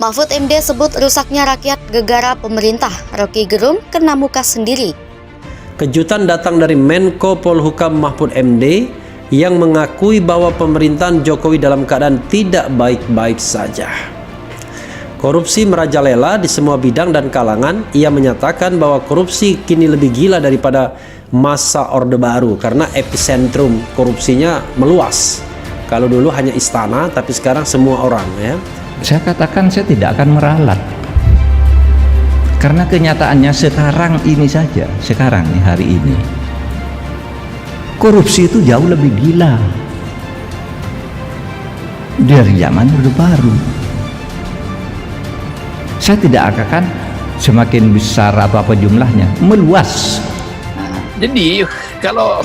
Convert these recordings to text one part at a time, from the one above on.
Mahfud MD sebut rusaknya rakyat gegara pemerintah. Rocky Gerung kena muka sendiri. Kejutan datang dari Menko Polhukam Mahfud MD yang mengakui bahwa pemerintahan Jokowi dalam keadaan tidak baik-baik saja. Korupsi merajalela di semua bidang dan kalangan. Ia menyatakan bahwa korupsi kini lebih gila daripada masa Orde Baru karena epicentrum korupsinya meluas. Kalau dulu hanya istana, tapi sekarang semua orang ya. Saya katakan saya tidak akan meralat, karena kenyataannya sekarang ini saja, sekarang nih, hari ini korupsi itu jauh lebih gila dari zaman Orde Baru. Saya tidak akan semakin besar apa jumlahnya, meluas. Jadi kalau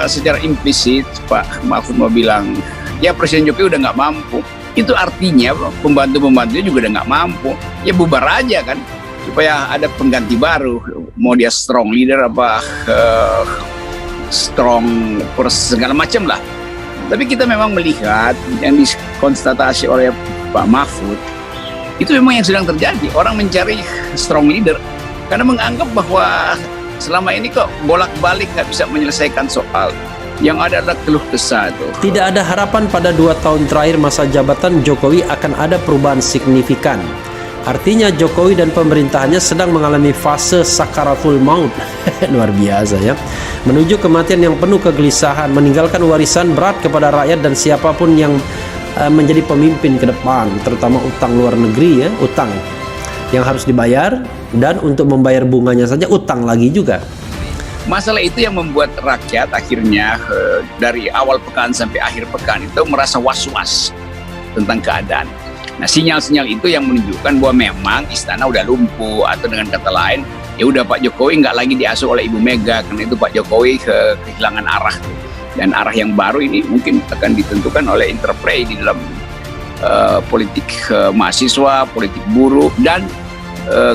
secara implisit Pak Mahfud mau bilang ya Presiden Jokowi udah nggak mampu, itu artinya pembantu-pembantunya juga udah nggak mampu, ya bubar aja kan, supaya ada pengganti baru. Mau dia strong leader apa strong segala macam lah. Tapi kita memang melihat yang dikonstatasi oleh Pak Mahfud itu memang yang sedang terjadi. Orang mencari strong leader karena menganggap bahwa selama ini kok bolak-balik nggak bisa menyelesaikan soal. Yang ada adalah keluh kesah itu. Tidak ada harapan pada 2 tahun terakhir masa jabatan Jokowi akan ada perubahan signifikan. Artinya Jokowi dan pemerintahannya sedang mengalami fase sakaratul maut. Luar biasa ya. Menuju kematian yang penuh kegelisahan, meninggalkan warisan berat kepada rakyat dan siapapun yang menjadi pemimpin ke depan, terutama utang luar negeri ya, utang yang harus dibayar, dan untuk membayar bunganya saja utang lagi juga. Masalah itu yang membuat rakyat akhirnya dari awal pekan sampai akhir pekan itu merasa was-was tentang keadaan. Nah, sinyal-sinyal itu yang menunjukkan bahwa memang istana udah lumpuh, atau dengan kata lain, ya udah Pak Jokowi nggak lagi diasuh oleh Ibu Mega, karena itu Pak Jokowi kehilangan arah. Dan arah yang baru ini mungkin akan ditentukan oleh interplay di dalam politik mahasiswa, politik buruh, dan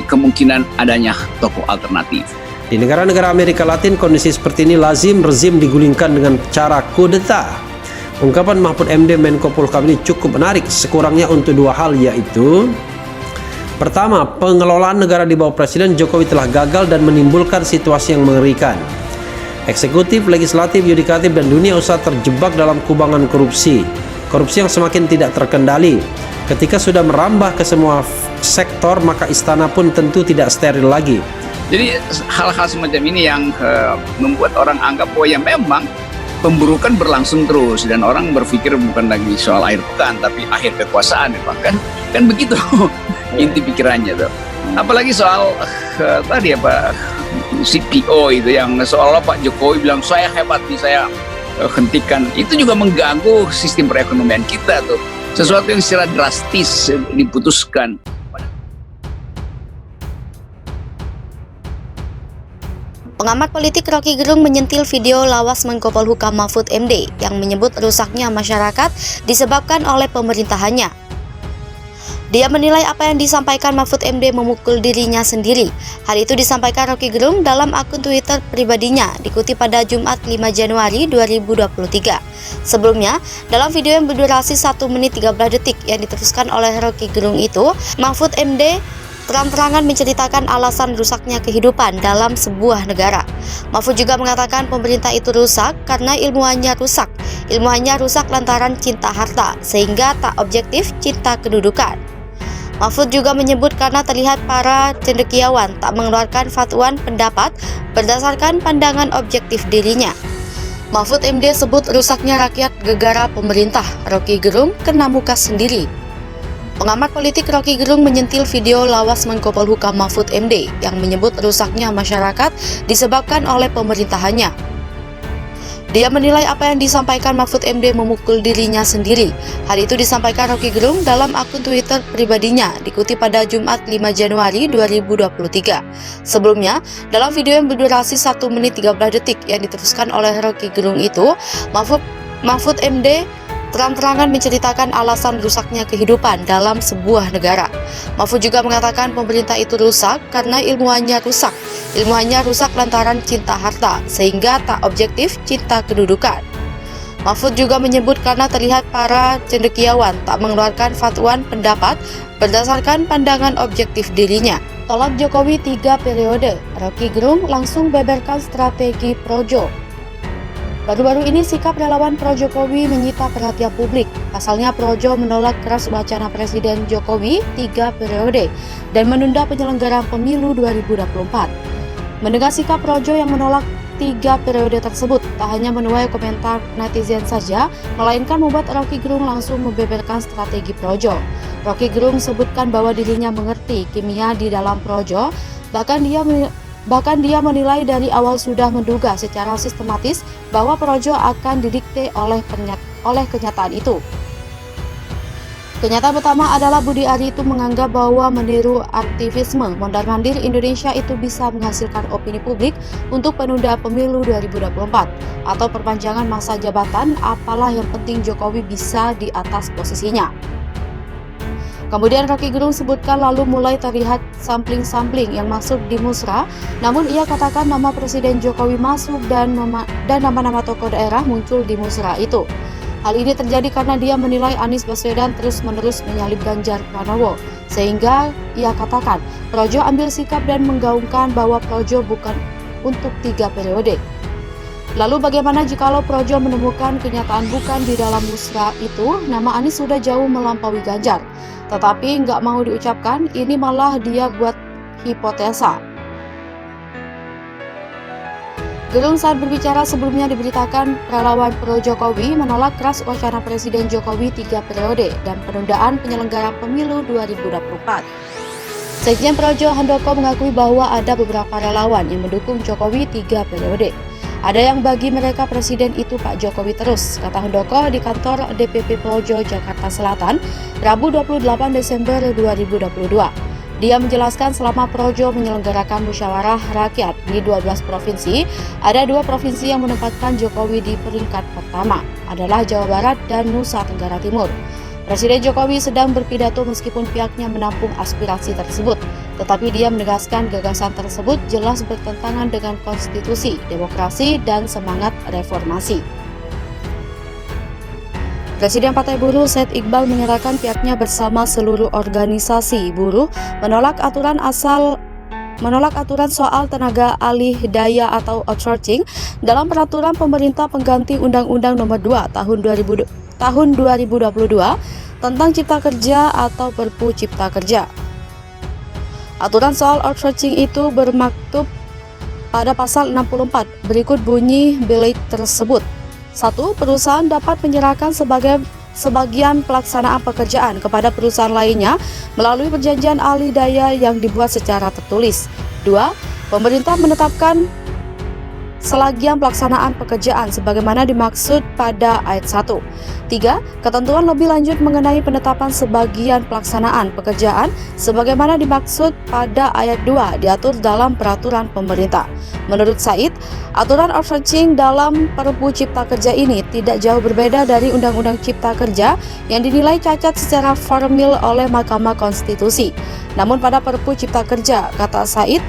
kemungkinan adanya tokoh alternatif. Di negara-negara Amerika Latin, kondisi seperti ini lazim rezim digulingkan dengan cara kudeta. Ungkapan Mahfud MD Menko Polhukam ini cukup menarik, sekurangnya untuk 2 hal, yaitu pertama, pengelolaan negara di bawah Presiden Jokowi telah gagal dan menimbulkan situasi yang mengerikan. Eksekutif, legislatif, yudikatif, dan dunia usaha terjebak dalam kubangan korupsi. Korupsi yang semakin tidak terkendali. Ketika sudah merambah ke semua sektor, maka istana pun tentu tidak steril lagi. Jadi hal-hal semacam ini yang membuat orang anggap bahwa ya memang pemburukan berlangsung terus, dan orang berpikir bukan lagi soal akhir pekan tapi akhir kekuasaan ya, kan begitu inti pikirannya tuh. Apalagi soal tadi apa CPO itu yang seolah Pak Jokowi bilang saya hebat nih, saya hentikan, itu juga mengganggu sistem perekonomian kita tuh, sesuatu yang secara drastis diputuskan. Pengamat politik Rocky Gerung menyentil video lawas Menko Polhukam Mahfud MD yang menyebut rusaknya masyarakat disebabkan oleh pemerintahannya. Dia menilai apa yang disampaikan Mahfud MD memukul dirinya sendiri. Hal itu disampaikan Rocky Gerung dalam akun Twitter pribadinya, dikutip pada Jumat 5 Januari 2023. Sebelumnya, dalam video yang berdurasi 1 menit 13 detik yang diteruskan oleh Rocky Gerung itu, Mahfud MD terang-terangan menceritakan alasan rusaknya kehidupan dalam sebuah negara. Mahfud juga mengatakan pemerintah itu rusak karena ilmuannya rusak. Ilmuannya rusak lantaran cinta harta, sehingga tak objektif cinta kedudukan. Mahfud juga menyebut karena terlihat para cendekiawan tak mengeluarkan fatwa pendapat berdasarkan pandangan objektif dirinya. Mahfud MD sebut rusaknya rakyat gegara pemerintah. Rocky Gerung kena muka sendiri. Pengamat politik Rocky Gerung menyentil video lawas Menko Polhukam Mahfud MD yang menyebut rusaknya masyarakat disebabkan oleh pemerintahannya. Dia menilai apa yang disampaikan Mahfud MD memukul dirinya sendiri. Hal itu disampaikan Rocky Gerung dalam akun Twitter pribadinya, dikutip pada Jumat 5 Januari 2023. Sebelumnya, dalam video yang berdurasi 1 menit 13 detik yang diteruskan oleh Rocky Gerung itu, Mahfud MD terang-terangan menceritakan alasan rusaknya kehidupan dalam sebuah negara. Mahfud juga mengatakan pemerintah itu rusak karena ilmuannya rusak. Ilmuannya rusak lantaran cinta harta, sehingga tak objektif cinta kedudukan. Mahfud juga menyebut karena terlihat para cendekiawan tak mengeluarkan fatwa pendapat berdasarkan pandangan objektif dirinya. Tolak Jokowi 3 periode, Rocky Gerung langsung beberkan strategi Projo. Baru-baru ini sikap relawan pro-Jokowi menyita perhatian publik. Pasalnya Projo menolak keras wacana Presiden Jokowi 3 periode dan menunda penyelenggaraan pemilu 2024. Mendengar sikap Projo yang menolak 3 periode tersebut, tak hanya menuai komentar netizen saja, melainkan membuat Rocky Gerung langsung membeberkan strategi Projo. Rocky Gerung sebutkan bahwa dirinya mengerti kimia di dalam Projo, bahkan dia menilai dari awal sudah menduga secara sistematis bahwa Projo akan didikte oleh kenyataan itu. Kenyataan pertama adalah Budi Ari itu menganggap bahwa meniru aktivisme mondar-mandir Indonesia itu bisa menghasilkan opini publik untuk penundaan pemilu 2024 atau perpanjangan masa jabatan, apalah yang penting Jokowi bisa di atas posisinya. Kemudian Rocky Gerung sebutkan lalu mulai terlihat sampling-sampling yang masuk di musra, namun ia katakan nama Presiden Jokowi masuk dan nama-nama tokoh daerah muncul di musra itu. Hal ini terjadi karena dia menilai Anies Baswedan terus-menerus menyalip Ganjar Pranowo, sehingga ia katakan Projo ambil sikap dan menggaungkan bahwa Projo bukan untuk 3 periode. Lalu bagaimana jikalau Projo menemukan kenyataan bukan di dalam musra itu, nama Anies sudah jauh melampaui Ganjar. Tetapi nggak mau diucapkan, ini malah dia buat hipotesa. Gerung saat berbicara sebelumnya diberitakan relawan pro-Jokowi menolak keras wacana Presiden Jokowi 3 periode dan penundaan penyelenggaraan pemilu 2024. Sekjen Projo Handoko mengakui bahwa ada beberapa relawan yang mendukung Jokowi 3 periode. Ada yang bagi mereka Presiden itu Pak Jokowi terus, kata Handoko di kantor DPP Projo Jakarta Selatan, Rabu 28 Desember 2022. Dia menjelaskan selama Projo menyelenggarakan musyawarah rakyat di 12 provinsi, ada 2 provinsi yang menempatkan Jokowi di peringkat pertama, adalah Jawa Barat dan Nusa Tenggara Timur. Presiden Jokowi sedang berpidato meskipun pihaknya menampung aspirasi tersebut, tetapi dia menegaskan gagasan tersebut jelas bertentangan dengan konstitusi, demokrasi, dan semangat reformasi. Presiden Partai Buruh Said Iqbal menyerahkan pihaknya bersama seluruh organisasi buruh menolak aturan soal tenaga alih daya atau outsourcing dalam peraturan pemerintah pengganti Undang-Undang Nomor 2 tahun 2022 tentang Cipta Kerja atau Perpu Cipta Kerja. Aturan soal outsourcing itu bermaktub pada pasal 64 berikut bunyi belait tersebut. 1. Perusahaan dapat menyerahkan sebagian pelaksanaan pekerjaan kepada perusahaan lainnya melalui perjanjian alih daya yang dibuat secara tertulis. 2. Pemerintah menetapkan selagian pelaksanaan pekerjaan sebagaimana dimaksud pada ayat 1. 3. Ketentuan lebih lanjut mengenai penetapan sebagian pelaksanaan pekerjaan sebagaimana dimaksud pada ayat 2 diatur dalam peraturan pemerintah. Menurut Said, aturan outsourcing dalam Perpu Cipta Kerja ini tidak jauh berbeda dari Undang-Undang Cipta Kerja yang dinilai cacat secara formil oleh Mahkamah Konstitusi. Namun pada Perpu Cipta Kerja, kata Said,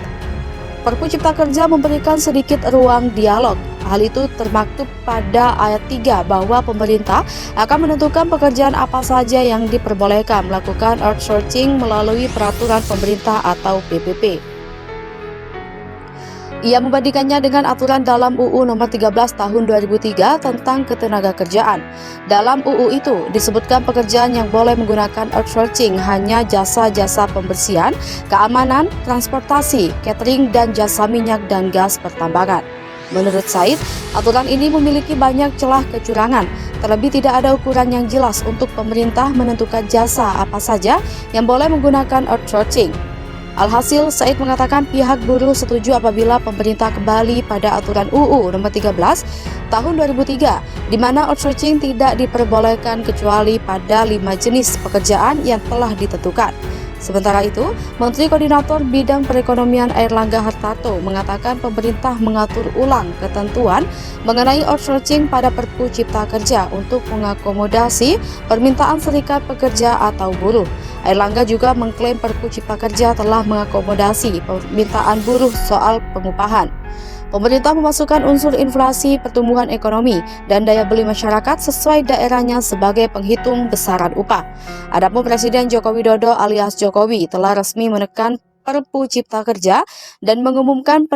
Perpu Cipta Kerja memberikan sedikit ruang dialog. Hal itu termaktub pada ayat 3 bahwa pemerintah akan menentukan pekerjaan apa saja yang diperbolehkan melakukan outsourcing melalui peraturan pemerintah atau PPP. Ia membandingkannya dengan aturan dalam UU Nomor 13 Tahun 2003 tentang Ketenagakerjaan. Dalam UU itu disebutkan pekerjaan yang boleh menggunakan outsourcing hanya jasa-jasa pembersihan, keamanan, transportasi, catering, dan jasa minyak dan gas pertambangan. Menurut Said, aturan ini memiliki banyak celah kecurangan, terlebih tidak ada ukuran yang jelas untuk pemerintah menentukan jasa apa saja yang boleh menggunakan outsourcing. Alhasil, Said mengatakan pihak buruh setuju apabila pemerintah kembali pada aturan UU Nomor 13 Tahun 2003, di mana outsourcing tidak diperbolehkan kecuali pada 5 jenis pekerjaan yang telah ditentukan. Sementara itu, Menteri Koordinator Bidang Perekonomian Airlangga Hartarto mengatakan pemerintah mengatur ulang ketentuan mengenai outsourcing pada Perpu Cipta Kerja untuk mengakomodasi permintaan serikat pekerja atau buruh. Airlangga juga mengklaim Perpu Cipta Kerja telah mengakomodasi permintaan buruh soal pengupahan. Pemerintah memasukkan unsur inflasi, pertumbuhan ekonomi, dan daya beli masyarakat sesuai daerahnya sebagai penghitung besaran upah. Adapun Presiden Joko Widodo alias Jokowi telah resmi menekan Perpu Cipta Kerja dan mengumumkan